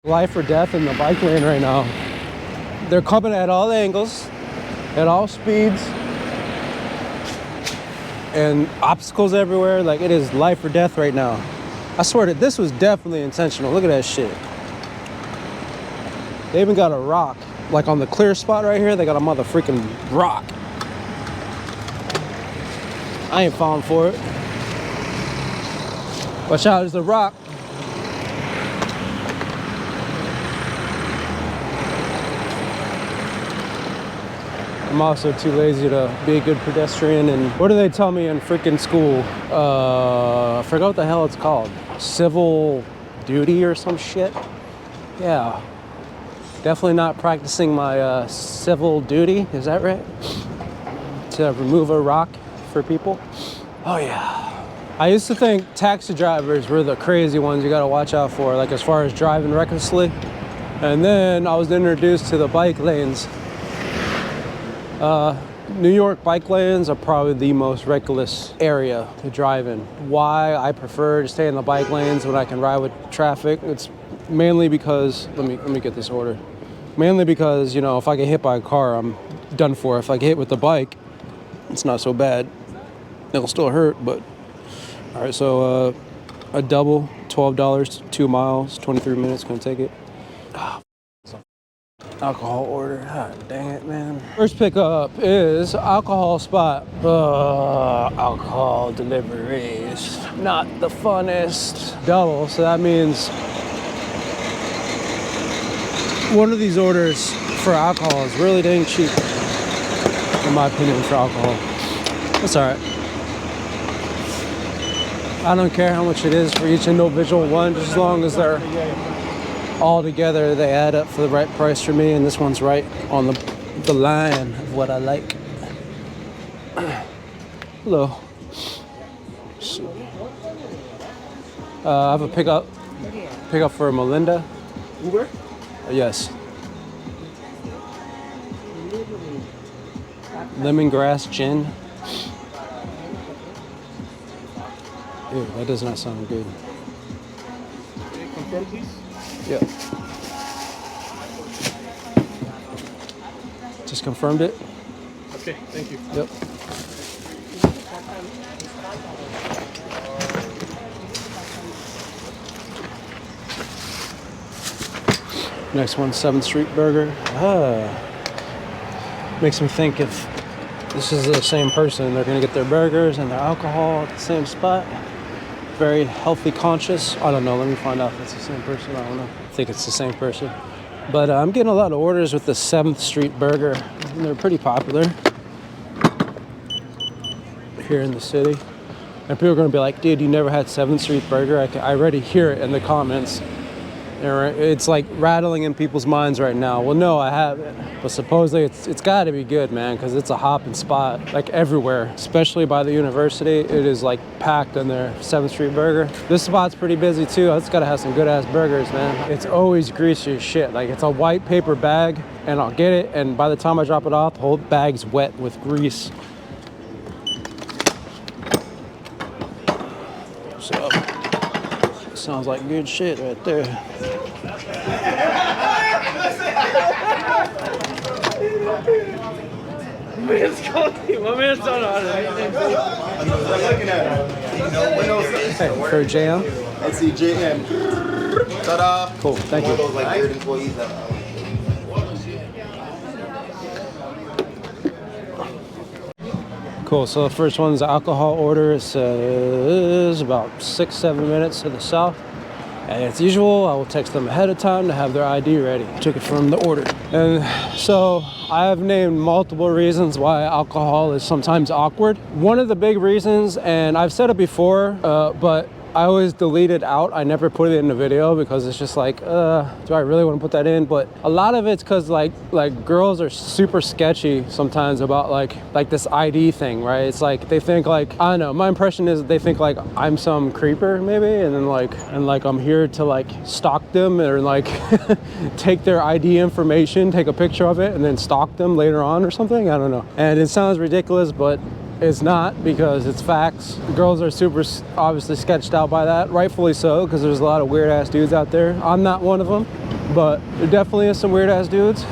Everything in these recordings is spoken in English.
Life or death in the bike lane right now. They're coming at all angles, at all speeds, and obstacles everywhere. Like, it is life or death right now. I swear that this was definitely intentional. Look at that shit. They even got a rock. Like on the clear spot right here, they got a motherfucking rock. I ain't falling for it. Watch out, there's a rock. I'm also too lazy to be a good pedestrian. And what do they tell me in freaking school? I forgot what the hell it's called. Civil duty or some shit? Yeah. Definitely not practicing my civil duty. Is that right? To remove a rock for people? Oh yeah. I used to think taxi drivers were the crazy ones you gotta watch out for, like as far as driving recklessly. And then I was introduced to the bike lanes. New York bike lanes are probably the most reckless area to drive in. Why I prefer to stay in the bike lanes when I can ride with traffic? It's mainly because, let me get this order. Mainly because, you know, if I get hit by a car, I'm done for. If I get hit with the bike, it's not so bad. It'll still hurt, but all right. So a double, $12, 2 miles, 23 minutes. Gonna take it. Alcohol order. God dang it, man. First pickup is alcohol spot. Alcohol deliveries. Not the funnest. Double, so that means one of these orders for alcohol is really dang cheap, in my opinion, for alcohol. That's all right. I don't care how much it is for each individual one, just as long as they're all together, they add up for the right price for me, and this one's right on the line of what I like. Hello. I have a pickup for Melinda. Uber? Yes. Lemongrass gin. Ew, that does not sound good. Confirm, please. Yeah. Just confirmed it. Okay, thank you. Yep. Next one, 7th Street Burger. Makes me think if this is the same person, they're gonna get their burgers and their alcohol at the same spot. Very healthy conscious. I don't know, let me find out if it's the same person. I don't know. I think it's the same person. But I'm getting a lot of orders with the 7th Street Burger. And they're pretty popular here in the city. And people are gonna be like, dude, you never had 7th Street Burger? I already hear it in the comments. It's like rattling in people's minds right now. Well, no, I haven't. But supposedly it's gotta be good, man, because it's a hopping spot, like everywhere, especially by the university. It is like packed in their 7th Street Burger. This spot's pretty busy too. It's gotta have some good ass burgers, man. It's always greasy as shit. Like, it's a white paper bag, and I'll get it, and by the time I drop it off, the whole bag's wet with grease. So, sounds like good shit right there. My man's on Hey, for jam? I see JM. Ta-da! Cool, thank you. Those like weird employees that Cool, so the first one's alcohol order. It says about 6-7 minutes to the south. And as usual, I will text them ahead of time to have their ID ready. Took it from the order. And so I have named multiple reasons why alcohol is sometimes awkward. One of the big reasons, and I've said it before, but I always delete it out. I never put it in the video because it's just like, do I really want to put that in? But a lot of it's because like girls are super sketchy sometimes about like this ID thing, right? It's like they think like, I don't know, my impression is they think like I'm some creeper maybe, and then like I'm here to like stalk them or like take their ID information, take a picture of it, and then stalk them later on or something. I don't know. And it sounds ridiculous, but it's not, because it's facts. The girls are super obviously sketched out by that, rightfully so, because there's a lot of weird ass dudes out there. I'm not one of them, but there definitely is some weird ass dudes.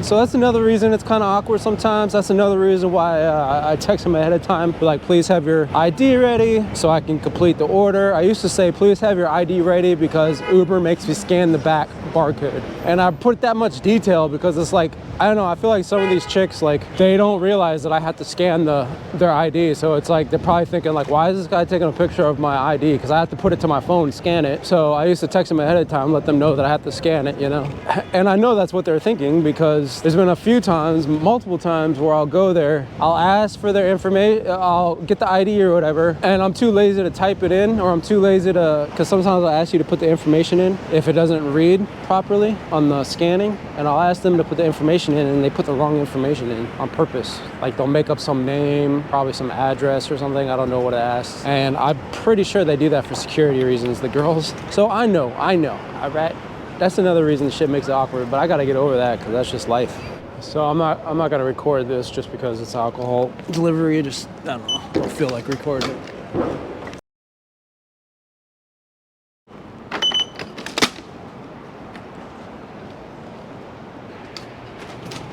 So that's another reason it's kind of awkward sometimes. That's another reason why I text them ahead of time, like, please have your ID ready so I can complete the order. I used to say, please have your ID ready, because Uber makes me scan the back barcode. And I put that much detail because it's like, I don't know, I feel like some of these chicks, like, they don't realize that I have to scan their ID. So it's like, they're probably thinking like, why is this guy taking a picture of my ID? Because I have to put it to my phone, scan it. So I used to text them ahead of time, let them know that I have to scan it, you know? And I know that's what they're thinking, because there's been a few times, multiple times, where I'll go there, I'll ask for their information, I'll get the ID or whatever, and I'm too lazy to type it in, or I'm too lazy to, because sometimes I'll ask you to put the information in if it doesn't read properly on the scanning, and I'll ask them to put the information in, and they put the wrong information in on purpose. Like, they'll make up some name, probably some address or something, I don't know what it asks, and I'm pretty sure they do that for security reasons, the girls. So I know, all right? That's another reason shit makes it awkward, but I gotta get over that, because that's just life. So I'm not gonna record this just because it's alcohol delivery. Just, I don't know, I don't feel like recording it.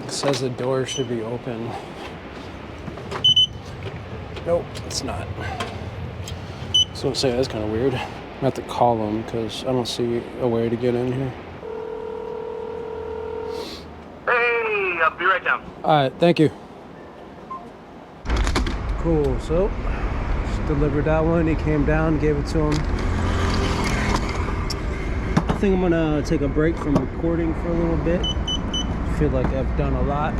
It says the door should be open. Nope, it's not. So I'm saying that's kind of weird. I have to call them because I don't see a way to get in here. I'll be right down. All right, thank you. Cool, so just delivered that one. He came down, gave it to him. I think I'm gonna take a break from recording for a little bit. I feel like I've done a lot.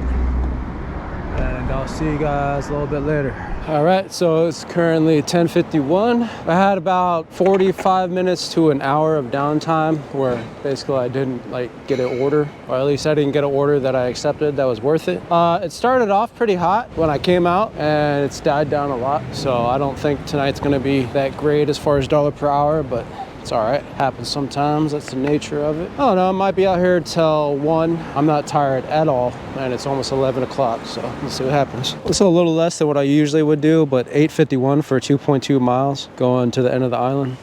And I'll see you guys a little bit later. All right, so it's currently 10:51. I had about 45 minutes to an hour of downtime where basically I didn't like get an order, or at least I didn't get an order that I accepted that was worth it. It started off pretty hot when I came out, and it's died down a lot. So I don't think tonight's gonna be that great as far as dollar per hour, but it's all right. Happens sometimes. That's the nature of it. I don't know. I might be out here till 1. I'm not tired at all, and it's almost 11 o'clock, so let's see what happens. It's a little less than what I usually would do, but 8:51 for 2.2 miles going to the end of the island.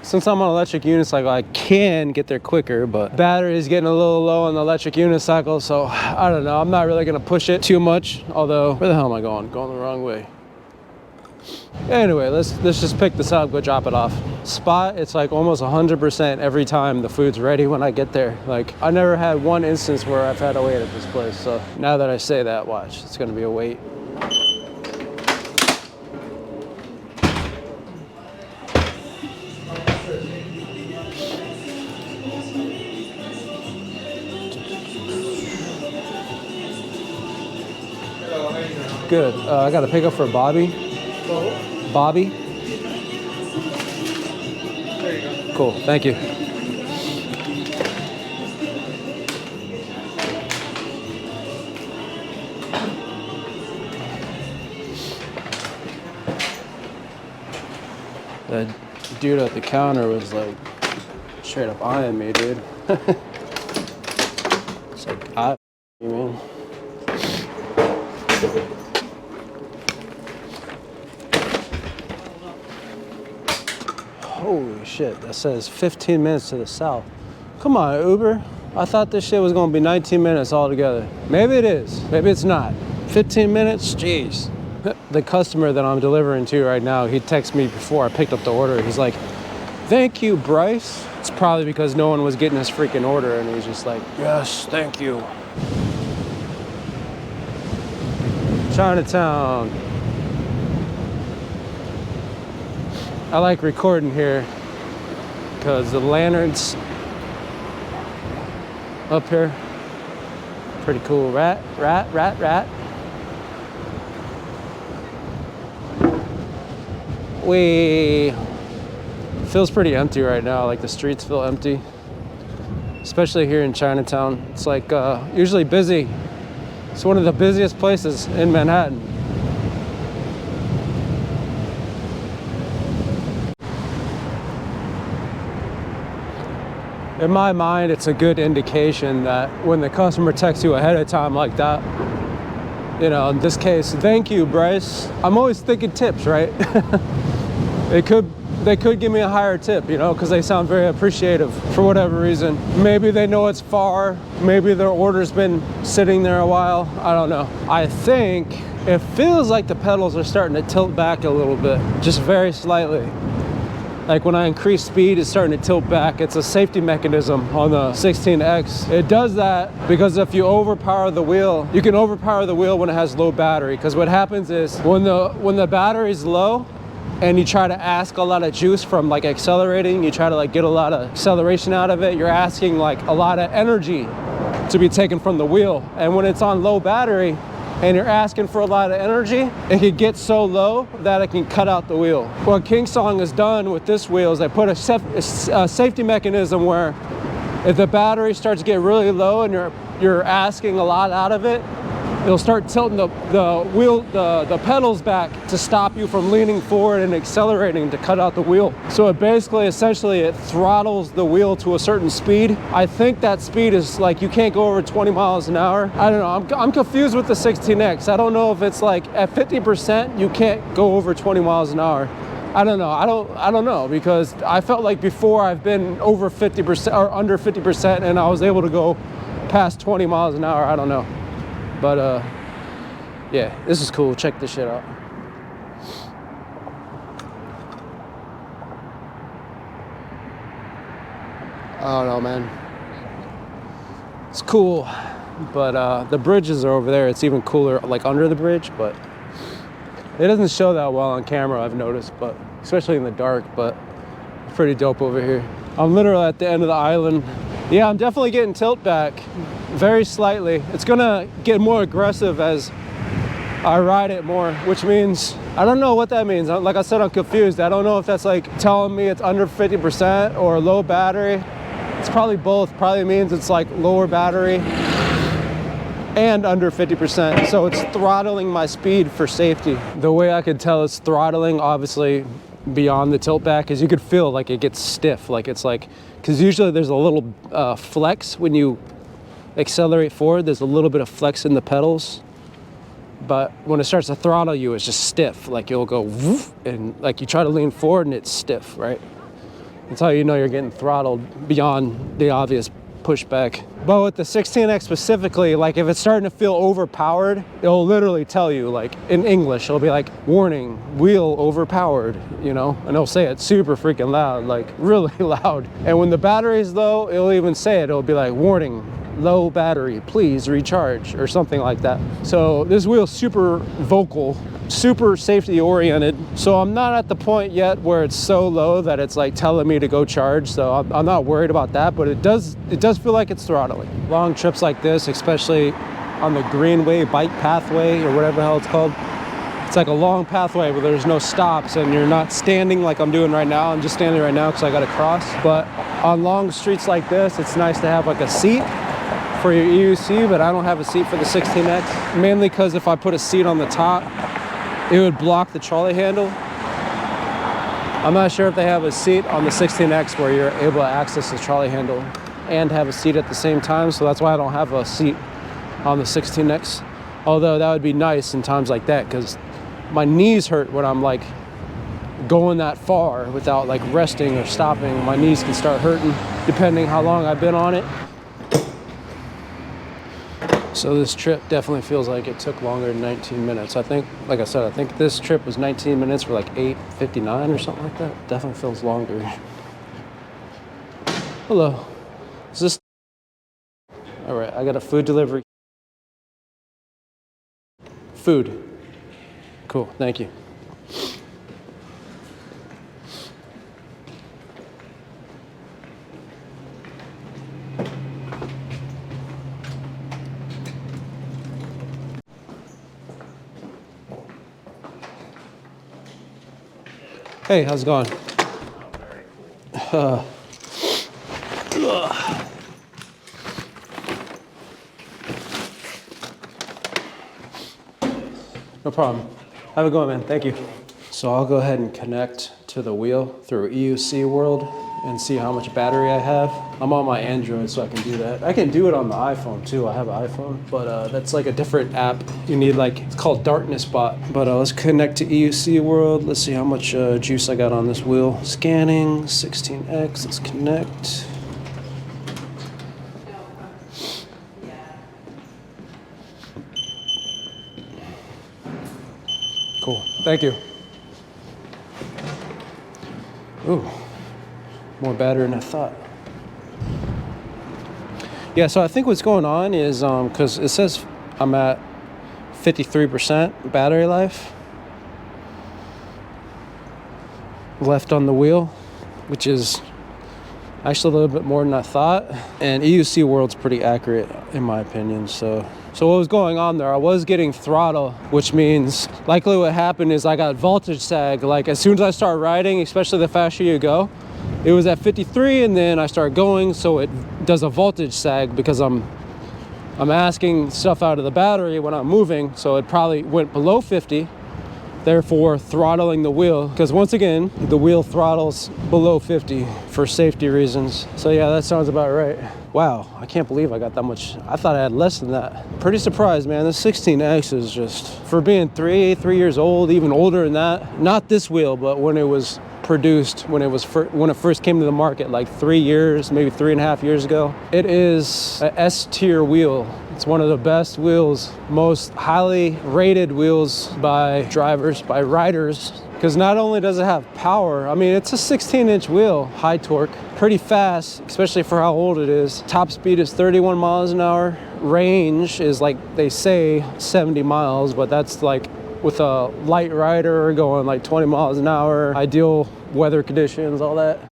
Since I'm on electric unicycle, I can get there quicker, but battery is getting a little low on the electric unicycle, so I don't know. I'm not really gonna push it too much, although, where the hell am I going? Going the wrong way. Anyway, let's just pick this up, go drop it off. Spot, it's like almost 100% every time the food's ready when I get there. Like, I never had one instance where I've had to wait at this place. So now that I say that, watch, it's gonna be a wait. Good, I got to pick up for Bobby. Bobby? There you go. Cool, thank you. The dude at the counter was like straight up eyeing me, dude. It's like, you man. Holy shit, that says 15 minutes to the south. Come on, Uber. I thought this shit was gonna be 19 minutes altogether. Maybe it is, maybe it's not. 15 minutes, jeez. The customer that I'm delivering to right now, he texted me before I picked up the order. He's like, thank you, Bryce. It's probably because no one was getting his freaking order, and he's just like, yes, thank you. Chinatown. I like recording here because the lanterns up here, pretty cool. Rat. Feels pretty empty right now. Like the streets feel empty, especially here in Chinatown. It's like usually busy. It's one of the busiest places in Manhattan. In my mind, it's a good indication that when the customer texts you ahead of time like that, you know, in this case, thank you, Bryce. I'm always thinking tips, right? They could give me a higher tip, you know, because they sound very appreciative for whatever reason. Maybe they know it's far. Maybe their order's been sitting there a while. I don't know. I think it feels like the pedals are starting to tilt back a little bit, just very slightly. Like when I increase speed, it's starting to tilt back. It's a safety mechanism on the 16X. It does that because if you overpower the wheel, you can overpower the wheel when it has low battery. Because what happens is when the battery's low and you try to ask a lot of juice from like accelerating, you try to like get a lot of acceleration out of it, you're asking like a lot of energy to be taken from the wheel. And when it's on low battery, and you're asking for a lot of energy, it can get so low that it can cut out the wheel. What Kingsong has done with this wheel is they put a safety mechanism where if the battery starts to get really low and you're asking a lot out of it, it'll start tilting the pedals back to stop you from leaning forward and accelerating to cut out the wheel. So it basically, essentially, it throttles the wheel to a certain speed. I think that speed is like, you can't go over 20 miles an hour. I don't know, I'm confused with the 16X. I don't know if it's like at 50%, you can't go over 20 miles an hour. I don't know, I don't know, because I felt like before I've been over 50% or under 50% and I was able to go past 20 miles an hour, I don't know. But yeah, this is cool. Check this shit out. I don't know, man. It's cool, but the bridges are over there. It's even cooler, like under the bridge, but it doesn't show that well on camera, I've noticed, but especially in the dark, but it's pretty dope over here. I'm literally at the end of the island. Yeah, I'm definitely getting tilt back, very slightly. It's gonna get more aggressive as I ride it more, which means, I don't know what that means. Like I said, I'm confused. I don't know if that's like telling me it's under 50% or low battery. It's probably both. Probably means it's like lower battery and under 50%. So it's throttling my speed for safety. The way I could tell it's throttling, obviously, beyond the tilt back, is you could feel like it gets stiff. Like it's like, because usually there's a little flex when you accelerate forward. There's a little bit of flex in the pedals, but when it starts to throttle you, it's just stiff. Like you'll go woof, and like you try to lean forward and it's stiff, right? That's how you know you're getting throttled beyond the obvious pushback. But with the 16X specifically, like if it's starting to feel overpowered, it'll literally tell you, like in English, it'll be like, warning, wheel overpowered, you know? And it'll say it super freaking loud, like really loud. And when the battery's low, it'll even say it. It'll be like, warning, low battery, please recharge, or something like that. So this wheel's super vocal, super safety oriented. So I'm not at the point yet where it's so low that it's like telling me to go charge. So I'm not worried about that, but it does feel like it's throttling. Long trips like this, especially on the Greenway bike pathway or whatever the hell it's called. It's like a long pathway where there's no stops and you're not standing like I'm doing right now. I'm just standing right now because I got to cross. But on long streets like this, it's nice to have like a seat for your EUC, but I don't have a seat for the 16X, mainly because if I put a seat on the top, it would block the trolley handle. I'm not sure if they have a seat on the 16X where you're able to access the trolley handle and have a seat at the same time, so that's why I don't have a seat on the 16X. Although that would be nice in times like that, because my knees hurt when I'm like going that far without like resting or stopping. My knees can start hurting depending how long I've been on it. So this trip definitely feels like it took longer than 19 minutes. I think, like I said, I think this trip was 19 minutes for like 8:59 or something like that. Definitely feels longer. Hello. Is this? All right, I got a food delivery. Food. Cool, thank you. Hey, how's it going? No problem. Have a good one, man. Thank you. So I'll go ahead and connect to the wheel through EUC World. and see how much battery I have. I'm on my Android, so I can do that. I can do it on the iPhone too. I have an iPhone, but that's like a different app. You need like, it's called Darkness Bot. But let's connect to EUC World. Let's see how much juice I got on this wheel. Scanning 16X. Let's connect. Cool. Thank you. Ooh, more battery than I thought. Yeah, so I think what's going on is, because it says I'm at 53% battery life left on the wheel, which is actually a little bit more than I thought. And EUC World's pretty accurate in my opinion. So what was going on there, I was getting throttle, which means likely what happened is I got voltage sag. Like as soon as I start riding, especially the faster you go, it was at 53 and then I start going, so it does a voltage sag because I'm asking stuff out of the battery when I'm moving, so it probably went below 50, therefore throttling the wheel, because once again the wheel throttles below 50 for safety reasons. So yeah, that sounds about right. Wow, I can't believe I got that much. I thought I had less than that. Pretty surprised, man. This 16X is just, for being 3 years old, even older than that, not this wheel, but when it was produced, when it first came to the market, like 3 years, maybe 3.5 years ago. It is an S tier wheel. It's one of the best wheels, most highly rated wheels by drivers, by riders, because not only does it have power, I mean, it's a 16-inch wheel, high torque, pretty fast, especially for how old it is. Top speed is 31 miles an hour. Range is, like they say, 70 miles, but that's like with a light rider going like 20 miles an hour, ideal weather conditions, all that.